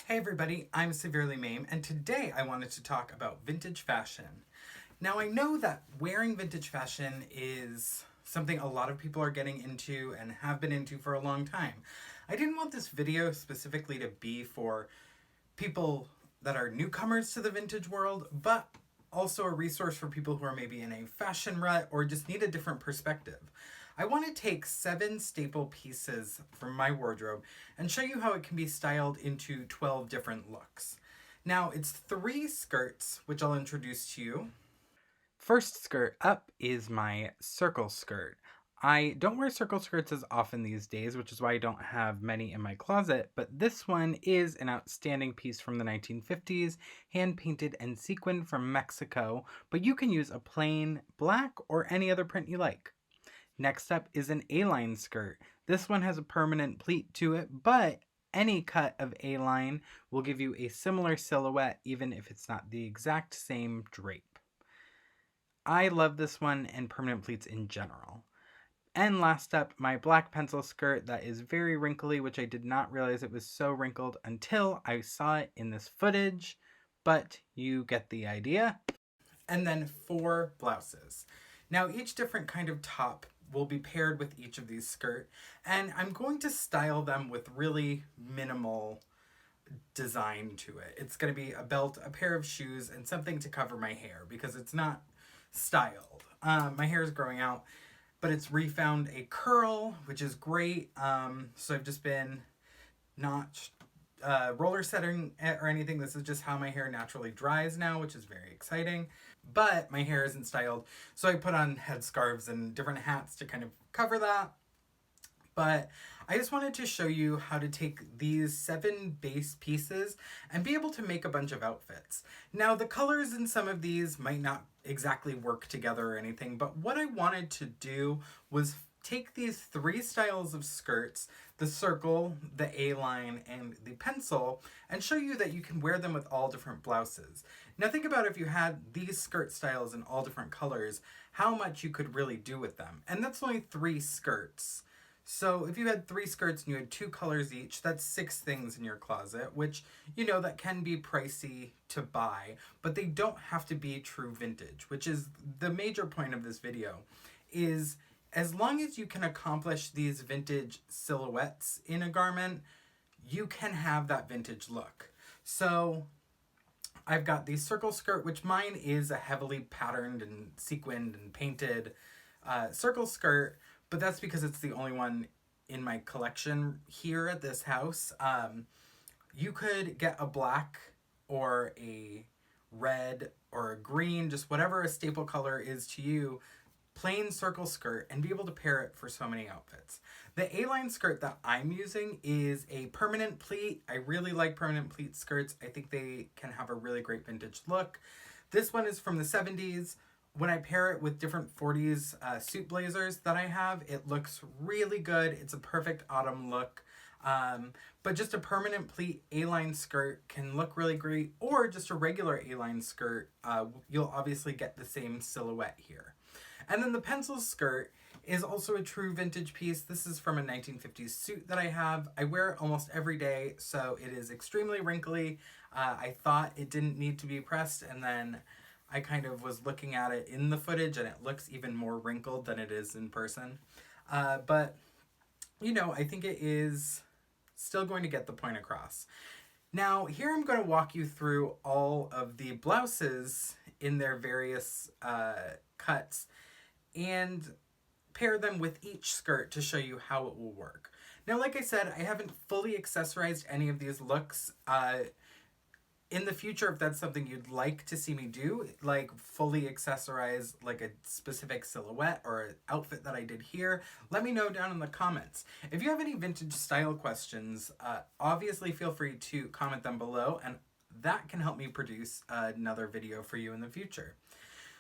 Hey everybody, I'm Severely Mame, and today I wanted to talk about vintage fashion. Now I know that wearing vintage fashion is something a lot of people are getting into and have been into for a long time. I didn't want this video specifically to be for people that are newcomers to the vintage world, but also a resource for people who are maybe in a fashion rut or just need a different perspective. I want to take 7 staple pieces from my wardrobe and show you how it can be styled into 12 different looks. Now, it's 3 skirts, which I'll introduce to you. First skirt up is my circle skirt. I don't wear circle skirts as often these days, which is why I don't have many in my closet, but this one is an outstanding piece from the 1950s, hand-painted and sequined from Mexico, but you can use a plain black or any other print you like. Next up is an A-line skirt. This one has a permanent pleat to it, but any cut of A-line will give you a similar silhouette even if it's not the exact same drape. I love this one and permanent pleats in general. And last up, my black pencil skirt that is very wrinkly, which I did not realize it was so wrinkled until I saw it in this footage, but you get the idea. And then 4 blouses. Now each different kind of top will be paired with each of these skirt, and I'm going to style them with really minimal design to it. It's going to be a belt, a pair of shoes, and something to cover my hair because it's not styled. My hair is growing out, but it's refound a curl, which is great. So I've just been not roller setting it or anything. This is just how my hair naturally dries now, which is very exciting. But my hair isn't styled, so I put on headscarves and different hats to kind of cover that. But I just wanted to show you how to take these 7 base pieces and be able to make a bunch of outfits. Now the colors in some of these might not exactly work together or anything, but what I wanted to do was take these 3 styles of skirts, the circle, the A-line, and the pencil, and show you that you can wear them with all different blouses. Now think about if you had these skirt styles in all different colors, how much you could really do with them. And that's only 3 skirts. So if you had 3 skirts and you had 2 colors each, that's 6 things in your closet, which, you know, that can be pricey to buy, but they don't have to be true vintage, which is the major point of this video, is as long as you can accomplish these vintage silhouettes in a garment, you can have that vintage look. So I've got the circle skirt, which mine is a heavily patterned and sequined and painted circle skirt, but that's because it's the only one in my collection here at this house. You could get a black or a red or a green, just whatever a staple color is to you, plain circle skirt, and be able to pair it for so many outfits. The A-line skirt that I'm using is a permanent pleat. I really like permanent pleat skirts. I think they can have a really great vintage look. This one is from the 70s. When I pair it with different 40s suit blazers that I have, it looks really good. It's a perfect autumn look. But just a permanent pleat A-line skirt can look really great, or just a regular A-line skirt. You'll obviously get the same silhouette here. And then the pencil skirt is also a true vintage piece. This is from a 1950s suit that I have. I wear it almost every day, so it is extremely wrinkly. I thought it didn't need to be pressed, and then I kind of was looking at it in the footage, and it looks even more wrinkled than it is in person. But, you know, I think it is still going to get the point across. Now, here I'm going to walk you through all of the blouses in their various cuts and pair them with each skirt to show you how it will work. Now, like I said, I haven't fully accessorized any of these looks. In the future, if that's something you'd like to see me do, like fully accessorize like a specific silhouette or an outfit that I did here, let me know down in the comments. If you have any vintage style questions, obviously feel free to comment them below, and that can help me produce another video for you in the future.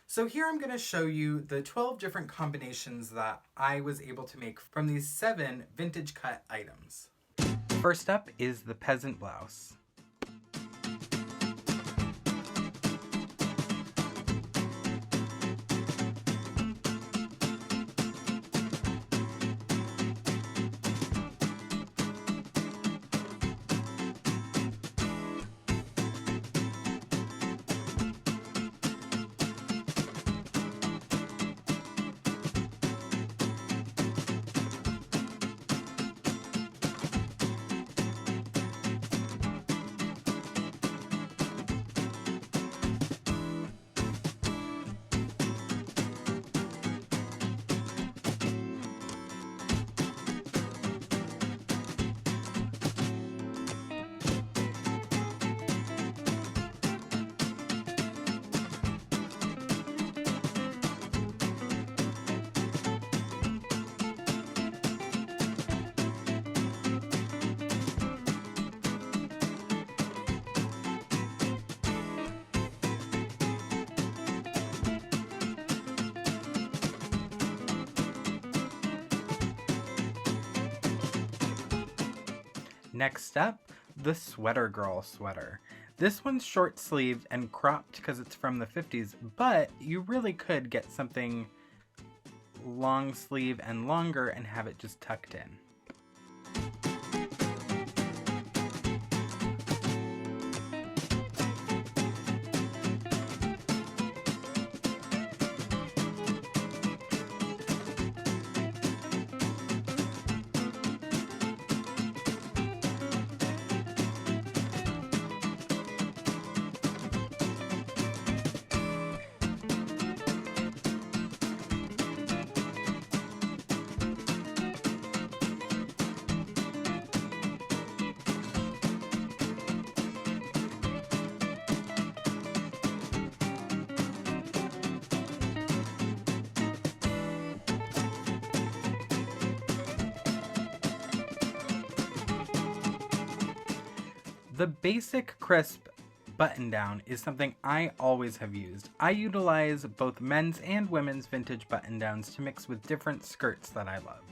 So here I'm going to show you the 12 different combinations that I was able to make from these 7 vintage cut items. First up is the peasant blouse. Next up, the Sweater Girl sweater. This one's short sleeved and cropped because it's from the 50s, but you really could get something long sleeve and longer and have it just tucked in. The basic crisp button down is something I always have used. I utilize both men's and women's vintage button downs to mix with different skirts that I love.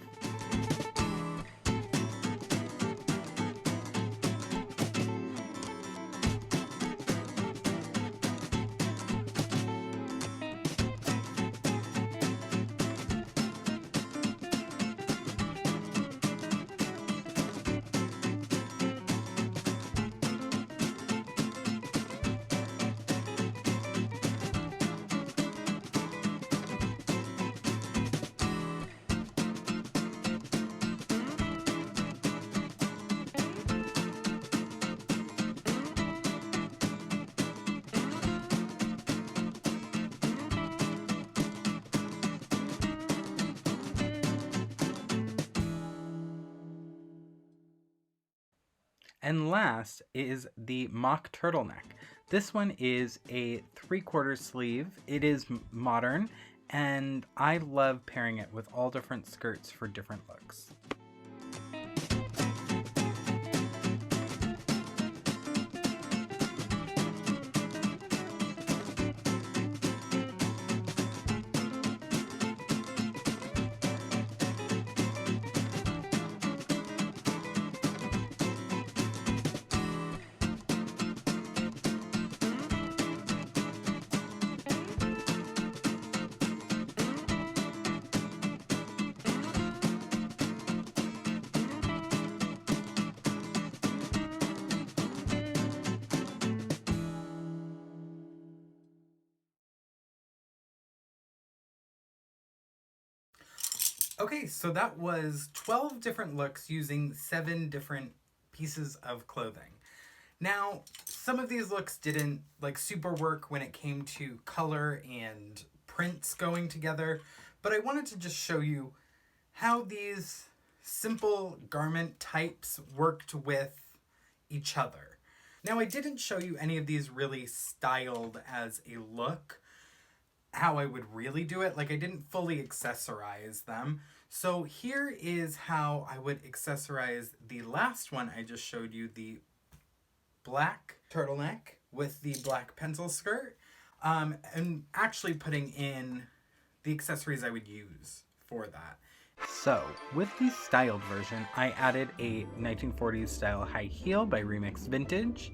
And last is the mock turtleneck. This one is a 3/4 sleeve. It is modern, and I love pairing it with all different skirts for different looks. Okay, so that was 12 different looks using 7 different pieces of clothing. Now, some of these looks didn't super work when it came to color and prints going together, but I wanted to just show you how these simple garment types worked with each other. Now, I didn't show you any of these really styled as a look, how I would really do it. I didn't fully accessorize them. So here is how I would accessorize the last one I just showed you, the black turtleneck with the black pencil skirt, and actually putting in the accessories I would use for that. So, with the styled version, I added a 1940s style high heel by Remix Vintage.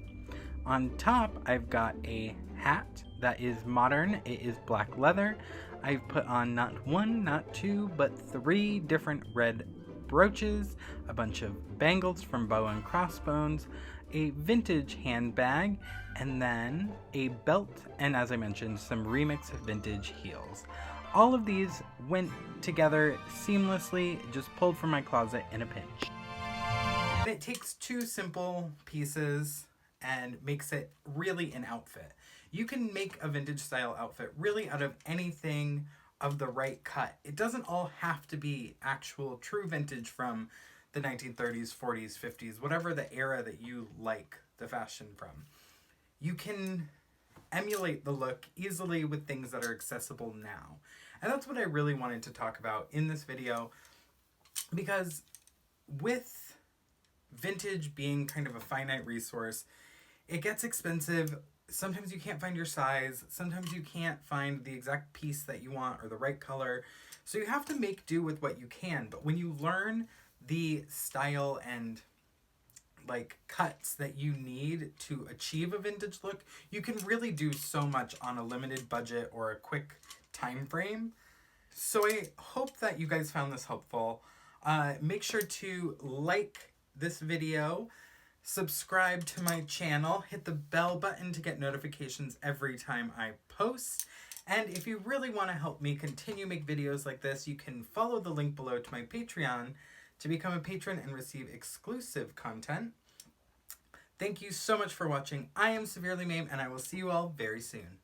On top, I've got a hat that is modern. It is black leather. I've put on not 1, not 2, but 3 different red brooches, a bunch of bangles from Bow and Crossbones, a vintage handbag, and then a belt, and as I mentioned, some Remix Vintage heels. All of these went together seamlessly, just pulled from my closet in a pinch. It takes 2 simple pieces and makes it really an outfit. You can make a vintage style outfit really out of anything of the right cut. It doesn't all have to be actual true vintage from the 1930s, 40s, 50s, whatever the era that you like the fashion from. You can emulate the look easily with things that are accessible now. And that's what I really wanted to talk about in this video, because with vintage being kind of a finite resource, it gets expensive. Sometimes you can't find your size. Sometimes you can't find the exact piece that you want or the right color. So you have to make do with what you can. But when you learn the style and like cuts that you need to achieve a vintage look, you can really do so much on a limited budget or a quick time frame. So I hope that you guys found this helpful. Make sure to like this video, subscribe to my channel, hit the bell button to get notifications every time I post. And if you really want to help me continue make videos like this, you can follow the link below to my Patreon to become a patron and receive exclusive content. Thank you so much for watching. I am Severely Mame, and I will see you all very soon.